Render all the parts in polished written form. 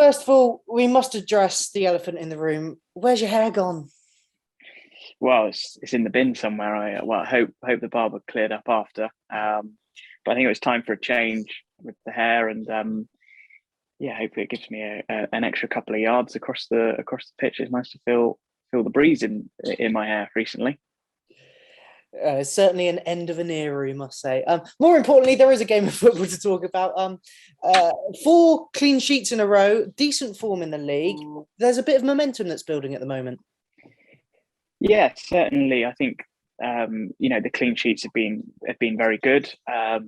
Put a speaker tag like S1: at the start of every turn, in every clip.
S1: first of all, we must address the elephant in the room. Where's your hair gone?
S2: Well, it's in the bin somewhere. I hope the barber cleared up after. But I think it was time for a change with the hair, and yeah, hopefully it gives me an extra couple of yards across the pitch. It's nice to feel the breeze in my hair recently.
S1: Certainly an end of an era, we must say. More importantly, there is a game of football to talk about. 4 clean sheets in a row, decent form in the league. There's a bit of momentum that's building at the moment.
S2: Yeah, certainly. I think the clean sheets have been very good.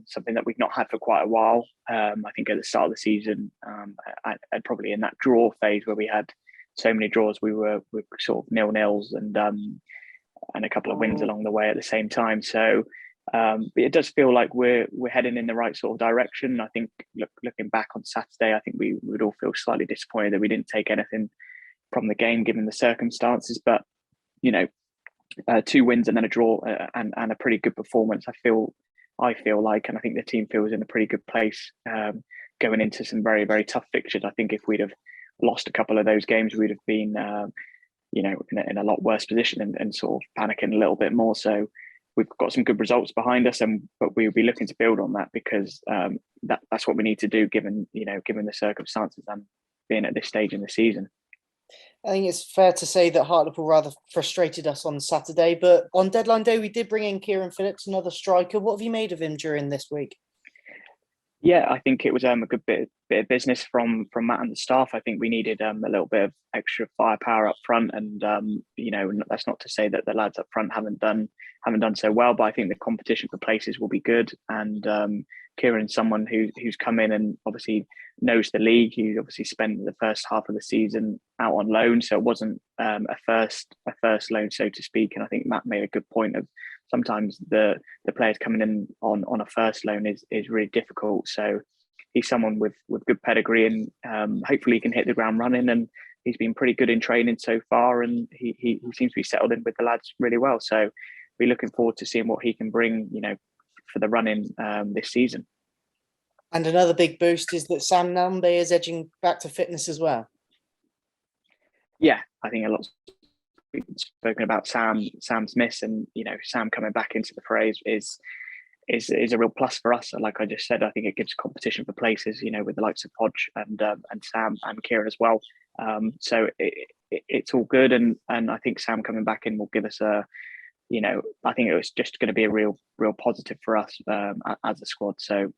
S2: Something that we've not had for quite a while. I think at the start of the season, and probably in that draw phase where we had so many draws, we were sort of 0-0s and a couple of wins along the way at the same time. So it does feel like we're heading in the right sort of direction. I think looking back on Saturday, I think we would all feel slightly disappointed that we didn't take anything from the game given the circumstances. But 2 wins and then a draw and a pretty good performance. I feel like, and I think the team feels in a pretty good place going into some very, very tough fixtures. I think if we'd have lost a couple of those games, we'd have been in a lot worse position and sort of panicking a little bit more. So we've got some good results behind us, but we'll be looking to build on that because that's what we need to do given the circumstances and being at this stage in the season.
S1: I think it's fair to say that Hartlepool rather frustrated us on Saturday, but on deadline day we did bring in Kieran Phillips, another striker. What have you made of him during this week?
S2: Yeah, I think it was a good bit of business from Matt and the staff. I think we needed a little bit of extra firepower up front, and that's not to say that the lads up front haven't done so well, but I think the competition for places will be good. And Kieran's someone who's come in and obviously knows the league. He obviously spent the first half of the season out on loan, so it wasn't a first loan, so to speak. And I think Matt made a good point of sometimes the players coming in on a first loan is really difficult. So he's someone with good pedigree, and hopefully he can hit the ground running. And he's been pretty good in training so far, and he seems to be settled in with the lads really well. So we're looking forward to seeing what he can bring, for the running this season.
S1: And another big boost is that Sam Nambe is edging back to fitness as well.
S2: Yeah, I think a lot's been spoken about Sam Smith, and Sam coming back into the fray is a real plus for us. Like I just said, I think it gives competition for places, with the likes of Podge and Sam and Kieran as well. So it's all good, and I think Sam coming back in will give us I think it was just going to be a real positive for us as a squad. So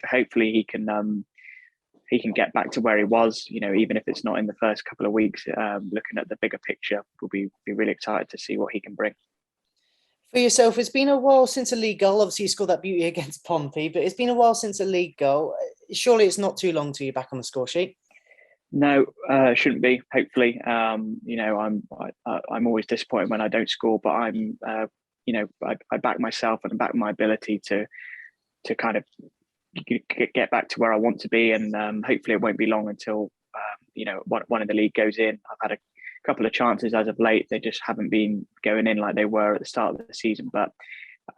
S2: hopefully he can get back to where he was, even if it's not in the first couple of weeks. Looking at the bigger picture, we'll be really excited to see what he can bring.
S1: For yourself, it's been a while since a league goal. Obviously, you scored that beauty against Pompey, but it's been a while since a league goal. Surely it's not too long till you're back on the score sheet.
S2: No, shouldn't be. Hopefully, I'm always disappointed when I don't score, but I back myself and back my ability to kind of get back to where I want to be, and hopefully it won't be long until one of the league goes in. I've had a couple of chances as of late; they just haven't been going in like they were at the start of the season. But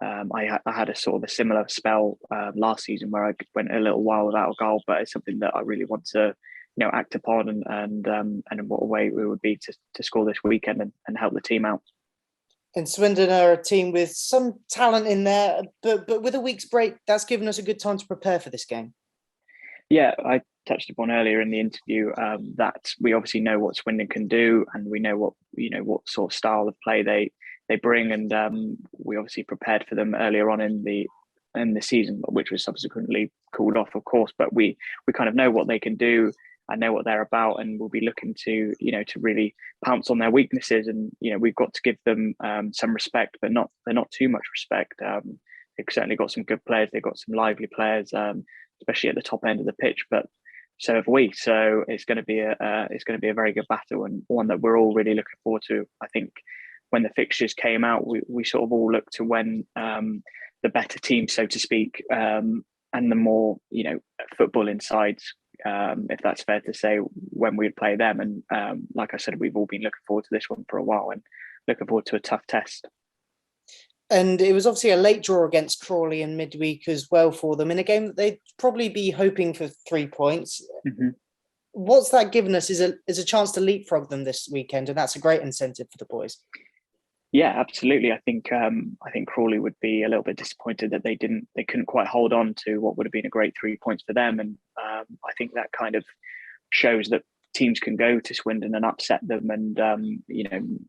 S2: I had a sort of a similar spell last season where I went a little while without a goal, but it's something that I really want to act upon, and what a way it would be to score this weekend and help the team out.
S1: And Swindon are a team with some talent in there, but with a week's break, that's given us a good time to prepare for this game.
S2: Yeah, I touched upon earlier in the interview that we obviously know what Swindon can do, and we know what sort of style of play they bring, and we obviously prepared for them earlier on in the season, which was subsequently called off, of course. But we kind of know what they can do. I know what they're about, and we'll be looking to really pounce on their weaknesses. And we've got to give them some respect, but they're not too much respect. They've certainly got some good players. They've got some lively players, especially at the top end of the pitch. But so have we. So it's going to be a very good battle, and one that we're all really looking forward to. I think when the fixtures came out, we sort of all looked to when the better team, so to speak, and the more footballing sides, if that's fair to say, when we'd play them. And like I said, we've all been looking forward to this one for a while and looking forward to a tough test.
S1: And it was obviously a late draw against Crawley in midweek as well for them, in a game that they'd probably be hoping for 3 points.
S2: Mm-hmm.
S1: what's that given us is a chance to leapfrog them this weekend, and that's a great incentive for the boys.
S2: Yeah, absolutely. I think Crawley would be a little bit disappointed that they couldn't quite hold on to what would have been a great 3 points for them, and I think that kind of shows that teams can go to Swindon and upset them, and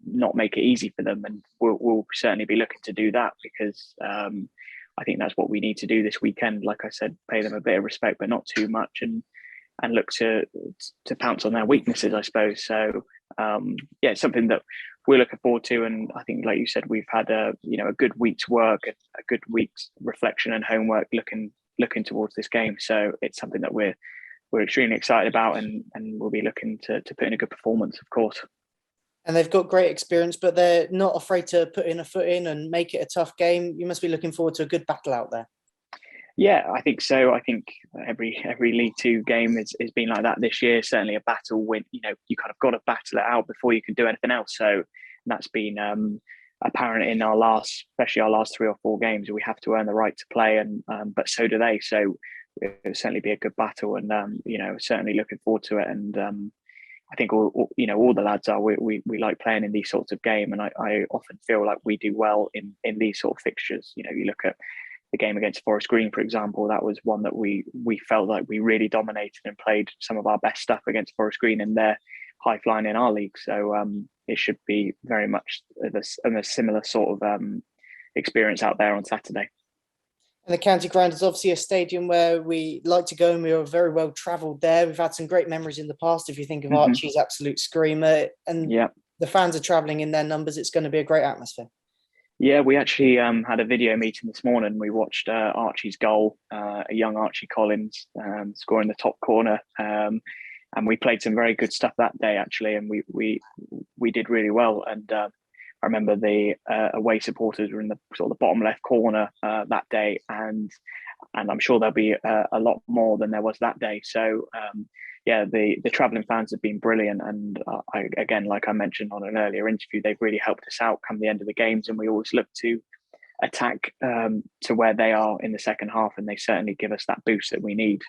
S2: not make it easy for them. And we'll certainly be looking to do that, because I think that's what we need to do this weekend. Like I said, pay them a bit of respect, but not too much, and look to pounce on their weaknesses, I suppose. So it's something that we're looking forward to, and I think, like you said, we've had a good week's work, a good week's reflection and homework looking towards this game. So it's something that we're extremely excited about, and we'll be looking to put in a good performance, of course.
S1: And they've got great experience, but they're not afraid to put in a foot in and make it a tough game. You must be looking forward to a good battle out there.
S2: Yeah, I think so. I think every League Two game has been like that this year. Certainly a battle when you kind of got to battle it out before you can do anything else. So that's been apparent in especially our last 3 or 4 games. We have to earn the right to play, and but so do they. So it'll certainly be a good battle, and certainly looking forward to it. And I think all the lads are. We like playing in these sorts of game, and I often feel like we do well in these sort of fixtures. You look at the game against Forest Green, for example. That was one that we felt like we really dominated and played some of our best stuff against Forest Green, and they're high flying in our league. So it should be very much a similar sort of experience out there on Saturday.
S1: And the County Ground is obviously a stadium where we like to go, and we are very well travelled there. We've had some great memories in the past. If you think of Archie's absolute screamer, and the fans are travelling in their numbers, it's going to be a great atmosphere. Yeah,
S2: we actually had a video meeting this morning. We watched Archie's goal, a young Archie Collins scoring the top corner, and we played some very good stuff that day, actually, and we did really well. And I remember the away supporters were in the sort of the bottom left corner that day, and I'm sure there'll be a lot more than there was that day. So the travelling fans have been brilliant, and again, like I mentioned on an earlier interview, they've really helped us out come the end of the games, and we always look to attack to where they are in the second half, and they certainly give us that boost that we need.